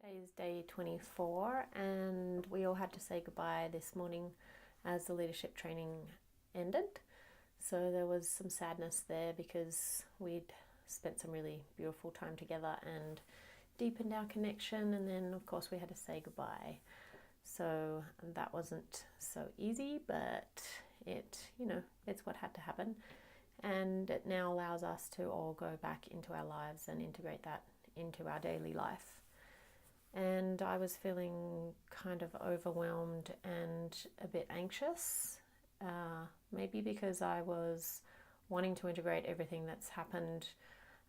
Today is day 24 and we all had to say goodbye this morning as the leadership training ended. So there was some sadness there because we'd spent some really beautiful time together and deepened our connection, and then of course we had to say goodbye. So that wasn't so easy, but it's what had to happen, and it now allows us to all go back into our lives and integrate that into our daily life. And I was feeling kind of overwhelmed and a bit anxious, maybe because I was wanting to integrate everything that's happened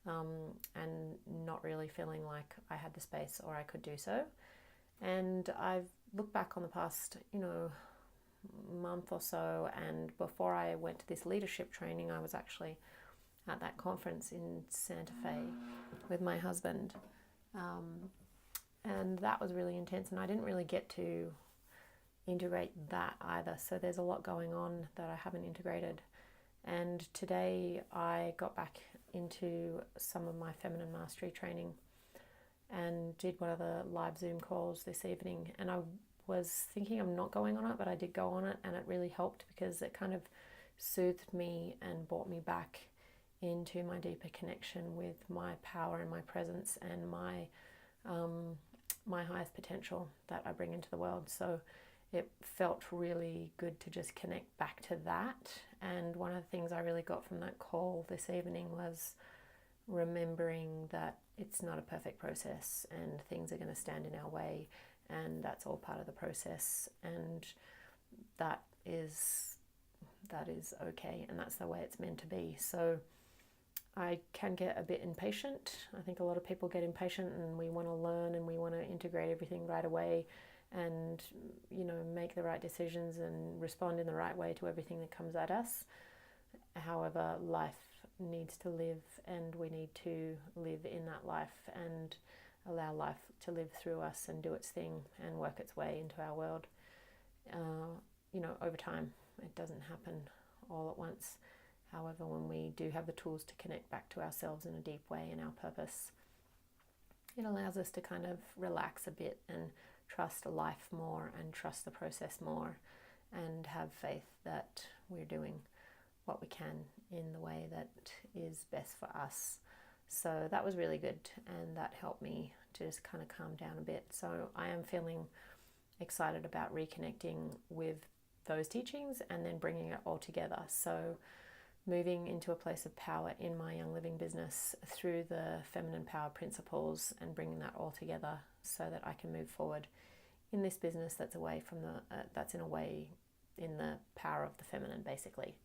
and not really feeling like I had the space or I could do so. And I've looked back on the past, month or so, and before I went to this leadership training, I was actually at that conference in Santa Fe with my husband. And that was really intense, and I didn't really get to integrate that either. So there's a lot going on that I haven't integrated. And today I got back into some of my feminine mastery training and did one of the live Zoom calls this evening. And I was thinking of not going on it, but I did go on it, and it really helped because it kind of soothed me and brought me back into my deeper connection with my power and my presence and my highest potential that I bring into the world. So it felt really good to just connect back to that. And one of the things I really got from that call this evening was remembering that it's not a perfect process and things are going to stand in our way, and that's all part of the process, and that is okay, and that's the way it's meant to be. So I can get a bit impatient. I think a lot of people get impatient and we want to learn and we want to integrate everything right away and make the right decisions and respond in the right way to everything that comes at us. However, life needs to live, and we need to live in that life and allow life to live through us and do its thing and work its way into our world. Over time. It doesn't happen all at once. However, when we do have the tools to connect back to ourselves in a deep way and our purpose, it allows us to kind of relax a bit and trust life more and trust the process more and have faith that we're doing what we can in the way that is best for us. So that was really good, and that helped me to just kind of calm down a bit. So I am feeling excited about reconnecting with those teachings and then bringing it all together. So moving into a place of power in my Young Living business through the feminine power principles and bringing that all together so that I can move forward in this business that's away from that's in a way in the power of the feminine, basically.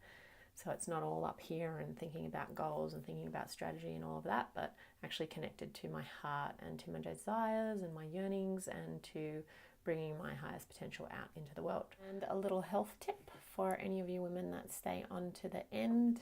So it's not all up here and thinking about goals and thinking about strategy and all of that, but actually connected to my heart and to my desires and my yearnings and to bringing my highest potential out into the world. And a little health tip for any of you women that stay on to the end.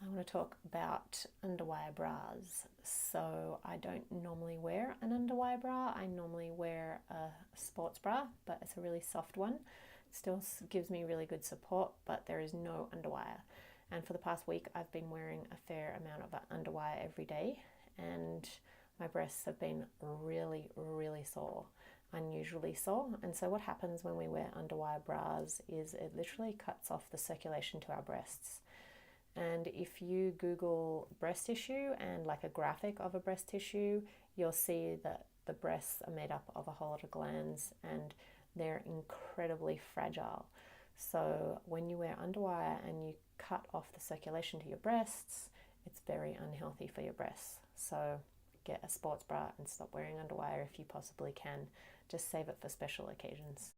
I want to talk about underwire bras. So I don't normally wear an underwire bra. I normally wear a sports bra, but it's a really soft one. It still gives me really good support, but there is no underwire. And for the past week, I've been wearing a fair amount of underwire every day, and my breasts have been really, really sore, unusually sore. And so what happens when we wear underwire bras is it literally cuts off the circulation to our breasts. And if you Google breast tissue and like a graphic of a breast tissue, you'll see that the breasts are made up of a whole lot of glands and they're incredibly fragile. So when you wear underwire and you cut off the circulation to your breasts, it's very unhealthy for your breasts. So get a sports bra and stop wearing underwire if you possibly can. Just save it for special occasions.